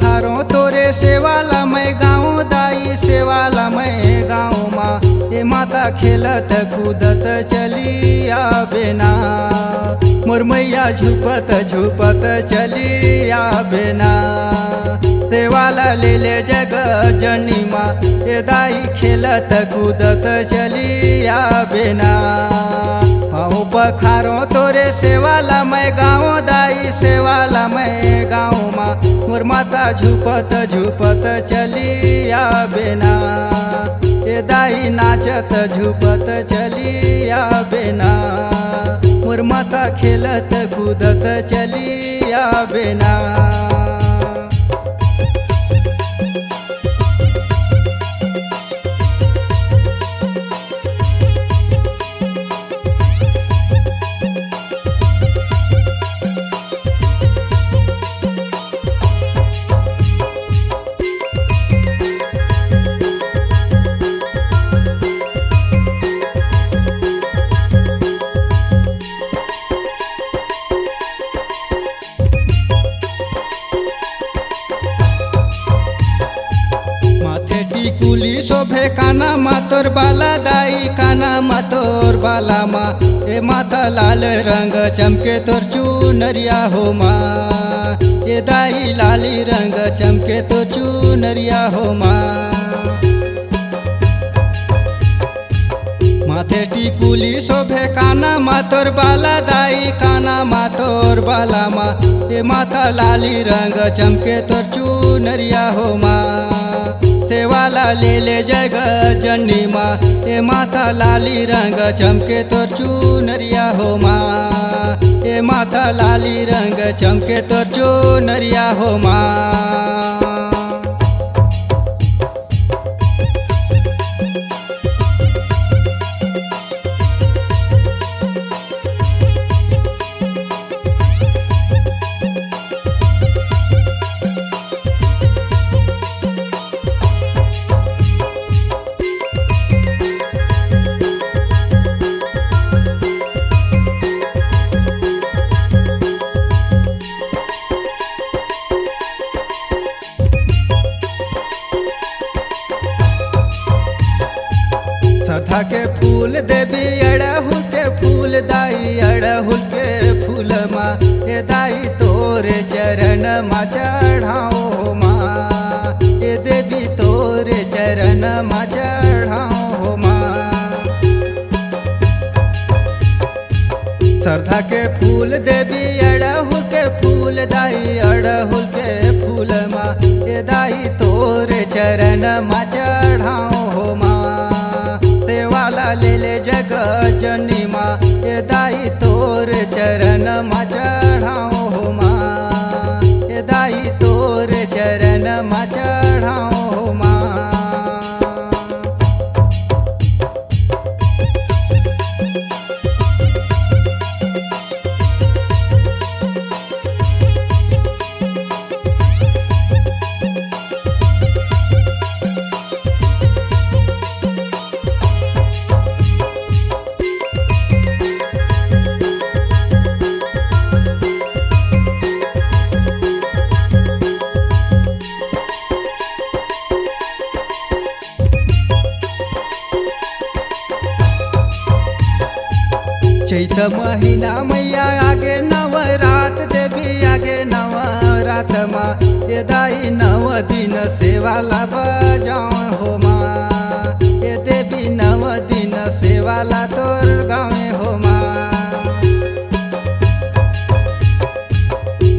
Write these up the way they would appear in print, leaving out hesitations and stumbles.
पखारो तोरे सेवाला मैं गाँव दाई सेवाला मैं गाँव माँ ए माता खेलत कूदत चली आबेना मोर मैया झुपत झुपत चली आबेना सेवाला ले ले जग जनी माँ ए दाई खेलत कूदत चली आबेना पाँव पखारो तोरे सेवाला मैं गाँव दाई सेवाला मैं गाँव माँ मोर माता झुपत झुपत चली आबेना ए दाई नाचत झुपत चली आबेना मोर माता खेलत कूदत चली आबेना। कुली शोभे काना मातोर बाला दाई काना मातोर बाला माँ ए माता लाल रंग चमके तोर चुनरिया हो माँ ए दाई लाली रंग चमके तोर चुनरिया हो माँ माथे टिकुली शोभे काना मातोर बाला दाई काना मातोर बाला माँ ए माता लाली रंग चमके तोर चुनरिया हो माँ सेवाला ले ले जग जनी माँ ए माता लाली रंग चमके तोर चुनरिया हो माँ ए माता लाली रंग चमके तोर चुनरिया हो माँ। सथा के फूल देवी अड़हुल के फूल दाई अड़हुल के फूल माँ ए दाई तोरे चरण माँ चढ़ाओ माँ ए देवी तोरे चरण माँ चढ़ाओ माँ। सरधा के फूल देवी अड़हुल के फूल दाई अड़हुल के फूल माँ ए दाई तोरे चरण माँ चढ़ाओ माँ सेवाला ले ले जग जनी माँ ए दाई तोर चरण माँ चढ़ाओ हो माँ ए दाई तोर चरण माँ चढ़ाओ हो माँ। चैत महीना मैया आगे नवरात देवी आगे नवरात माँ ए दाई 9 दिन सेवाला बजाओ हो माँ ए देवी 9 दिन सेवाला तोर गाँव हो माँ।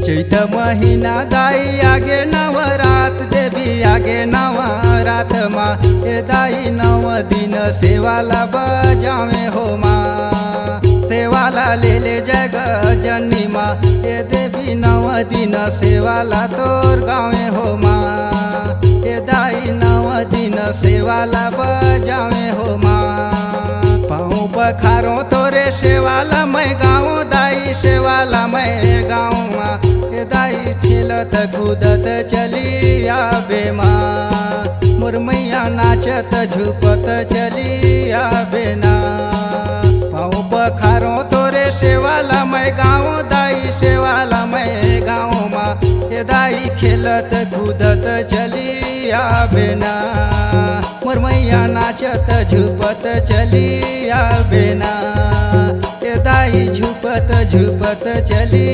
चैत महीना दाई आगे नवरात देवी आगे नवरात माँ ए दाई 9 दिन सेवाला बजावे हो माँ सेवाला ले ले जग जनी माँ ए देवी 9 दिन सेवाला तोर गाँवे हो माँ ए दाई 9 दिन सेवाला बजावे हो माँ। पाँव पखारो तोरे सेवाला मैं गाँव दाई सेवाला मैं गाँव माँ ए दाई खेलत कूदत चली आबे माँ मोर मैया नाचत झुपत चली आबे ना। पाँव पखारो तोरे सेवाला मैं गाँव दाई सेवाला मैं गाँव माँ ए दाई खेलत कूदत बेना मोर मैया नाचत झुपत चली आबे ना ए दाई झुपत झुपत चली